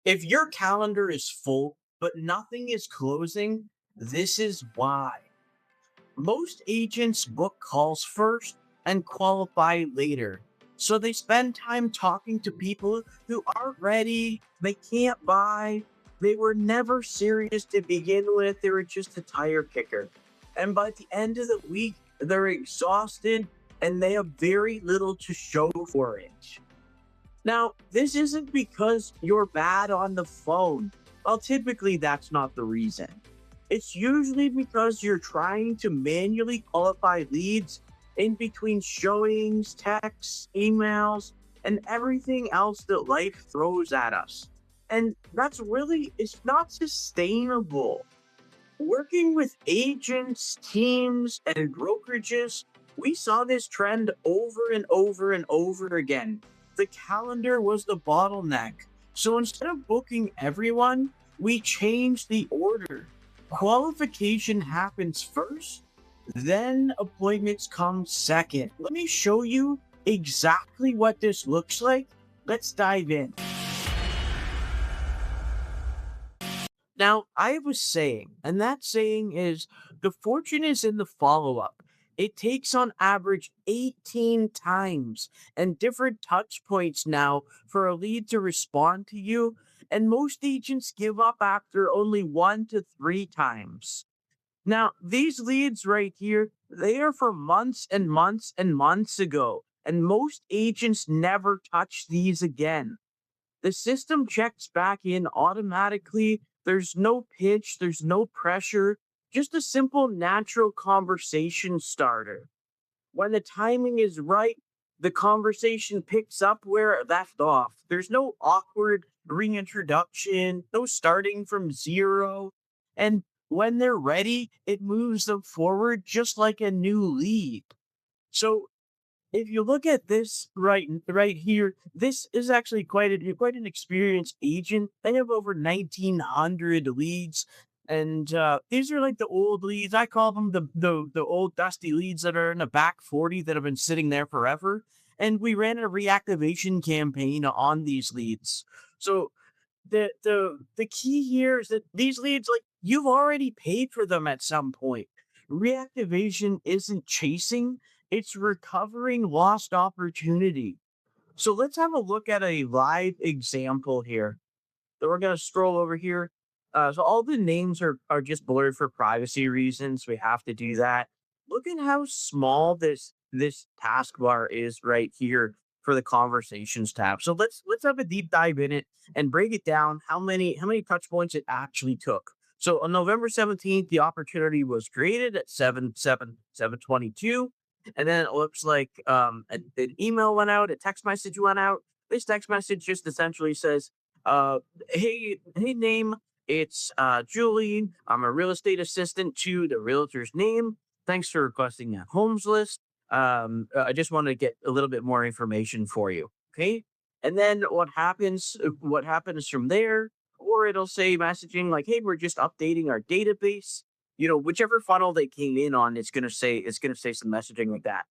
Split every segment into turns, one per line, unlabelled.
If your calendar is full, but nothing is closing, this is why. Most agents book calls first and qualify later. So they spend time talking to people who aren't ready, they can't buy, they were never serious to begin with, they were just a tire kicker. And by the end of the week, they're exhausted and they have very little to show for it. Now, this isn't because you're bad on the phone. Well, typically that's not the reason. It's usually because you're trying to manually qualify leads in between showings, texts, emails, and everything else that life throws at us. And that's really, it's not sustainable. Working with agents, teams, and brokerages, we saw this trend over and over and over again. The calendar was the bottleneck. So instead of booking everyone, we changed the order. Qualification happens first, then appointments come second. Let me show you exactly what this looks like. Let's dive in. Now, I was saying, and that saying is the fortune is in the follow up. It takes on average 18 times and different touch points now for a lead to respond to you. And most agents give up after only 1 to 3 times. Now, these leads right here, they are for months and months and months ago. And most agents never touch these again. The system checks back in automatically. There's no pitch, there's no pressure, just a simple natural conversation starter. When the timing is right, the conversation picks up where it left off. There's no awkward reintroduction, no starting from zero. And when they're ready, it moves them forward just like a new lead. So if you look at this right here, this is actually quite an experienced agent. They have over 1,900 leads, and these are like the old leads. I call them the old dusty leads that are in the back 40 that have been sitting there forever. And we ran a reactivation campaign on these leads. So the key here is that these leads, like you've already paid for them at some point. Reactivation isn't chasing, it's recovering lost opportunity. So let's have a look at a live example here. So we're gonna scroll over here. So all the names are just blurred for privacy reasons. We have to do that. Look at how small this taskbar is right here for the conversations tab. So let's have a deep dive in it and break it down how many touch points it actually took. So on November 17th, the opportunity was created at 7/7/7/22. And then it looks like an email went out, a text message went out. This text message just essentially says, hey name, it's Julie. I'm a real estate assistant to the realtor's name. Thanks for requesting that homes list. I just wanted to get a little bit more information for you. Okay. And then what happens from there, or it'll say messaging like, hey, we're just updating our database. Whichever funnel they came in on, it's gonna say some messaging like that.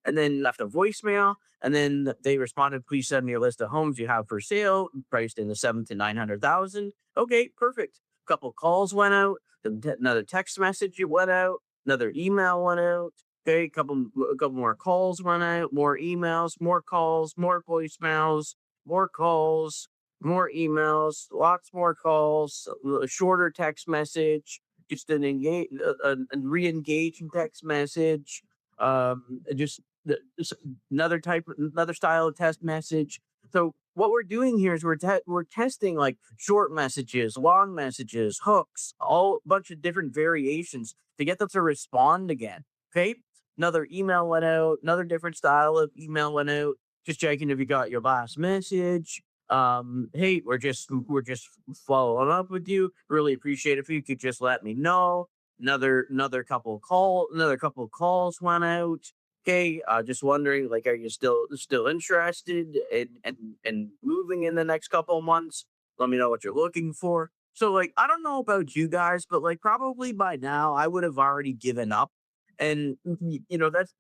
And then left a voicemail, and then they responded, please send me a list of homes you have for sale, priced in the 7 to 900,000. Okay, perfect. Couple calls went out, another text message went out, another email went out. Okay, a couple more calls went out, more emails, more calls, more voicemails, more calls, more emails, lots more calls, a shorter text message, just a re-engaging text message, just another style of test message. So what we're doing here is we're testing like short messages, long messages, hooks, all bunch of different variations to get them to respond again. Okay, another email went out, another different style of email went out, just checking if you got your last message. Hey, we're just following up with you. Really appreciate if you could just let me know. Another couple calls went out. Okay, just wondering, like, are you still interested in moving in the next couple of months? Let me know what you're looking for. So, like, I don't know about you guys, but like, probably by now I would have already given up, and that's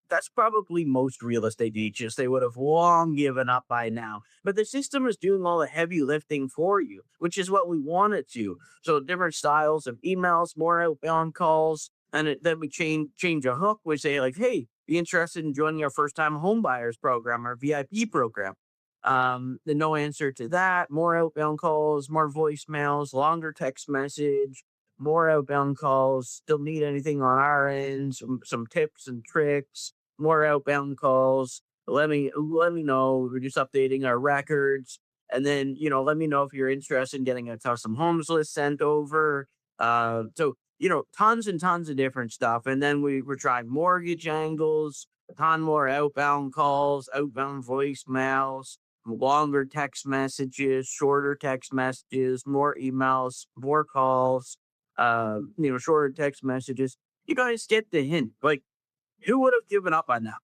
That's probably most real estate agents. They would have long given up by now. But the system is doing all the heavy lifting for you, which is what we want it to. So different styles of emails, more outbound calls, and then we change a hook. We say like, hey, be interested in joining our first time home buyers program, our VIP program. The no answer to that, more outbound calls, more voicemails, longer text message, more outbound calls. Still need anything on our end, some tips and tricks, more outbound calls. Let me know. We're just updating our records. And then, let me know if you're interested in getting a custom homes list sent over. Tons and tons of different stuff. And then we're trying mortgage angles, a ton more outbound calls, outbound voicemails, longer text messages, shorter text messages, more emails, more calls, shorter text messages. You guys get the hint. Like, who would have given up on that?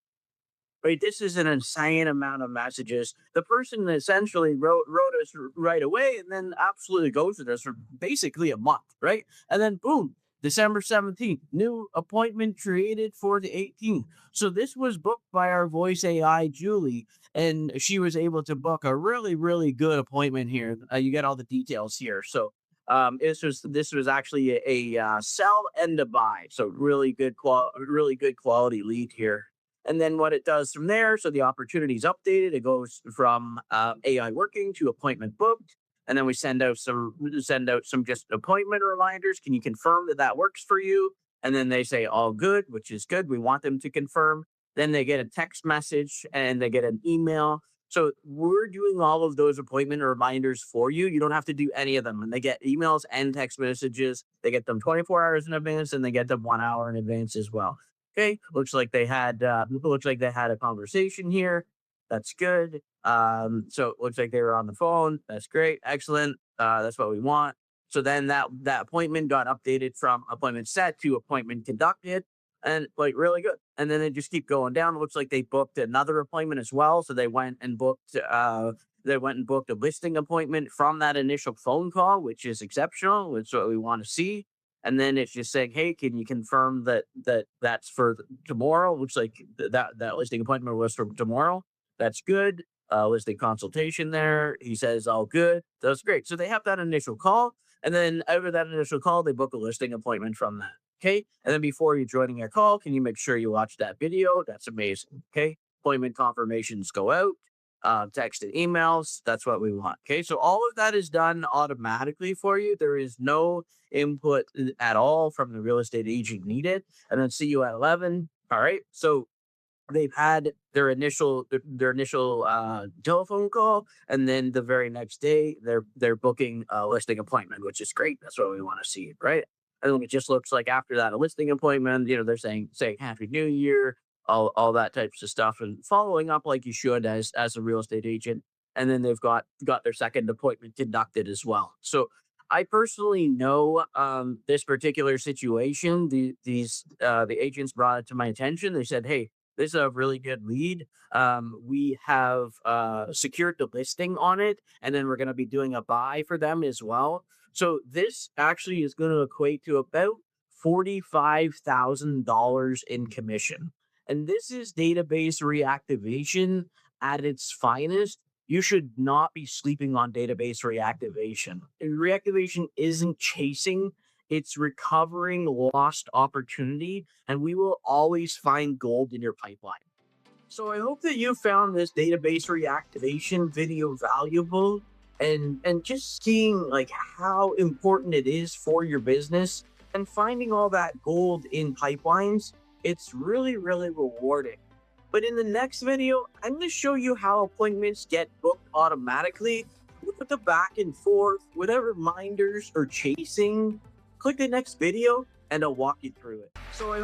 Right, this is an insane amount of messages. The person essentially wrote us right away and then absolutely ghosted us for basically a month, right? And then boom, December 17th, new appointment created for the 18th. So this was booked by our voice AI, Julie, and she was able to book a really, really good appointment here. You get all the details here. So this was actually a sell and a buy. So really good quality lead here. And then what it does from there, so the opportunity is updated. It goes from AI working to appointment booked, and then we send out some just appointment reminders. Can you confirm that that works for you? And then they say all good, which is good. We want them to confirm. Then they get a text message and they get an email. So we're doing all of those appointment reminders for you. You don't have to do any of them. And they get emails and text messages. They get them 24 hours in advance, and they get them 1 hour in advance as well. Okay, looks like they had a conversation here. That's good. So it looks like they were on the phone. That's great. Excellent. That's what we want. So then that appointment got updated from appointment set to appointment conducted, and like really good. And then they just keep going down. It looks like they booked another appointment as well. So they went and booked a listing appointment from that initial phone call, which is exceptional. Which is what we want to see. And then it's just saying, hey, can you confirm that's for tomorrow? Looks like that listing appointment was for tomorrow. That's good. Listing consultation there. He says all good. That's great. So they have that initial call, and then out of that initial call, they book a listing appointment from that. Okay. And then before you're joining your call, can you make sure you watch that video? That's amazing. Okay. Appointment confirmations go out. Text and emails. That's what we want. Okay. So all of that is done automatically for you. There is no input at all from the real estate agent needed. And then see you at 11. All right. So they've had their initial telephone call, and then the very next day they're booking a listing appointment, which is great. That's what we want to see, right? And then it just looks like after that a listing appointment, they're saying Happy New Year, all that types of stuff, and following up like you should as a real estate agent. And then they've got their second appointment conducted as well. So I personally know this particular situation. The agents brought it to my attention. They said, "Hey, this is a really good lead. We have secured the listing on it, and then we're going to be doing a buy for them as well. So this actually is going to equate to about $45,000 in commission. And this is database reactivation at its finest. You should not be sleeping on database reactivation. And reactivation isn't chasing, it's recovering lost opportunity, and we will always find gold in your pipeline. So I hope that you found this database reactivation video valuable, and just seeing like how important it is for your business and finding all that gold in pipelines. It's really, really rewarding. But in the next video, I'm going to show you how appointments get booked automatically with the back and forth, whatever reminders or chasing. Click the next video and I'll walk you through it. So I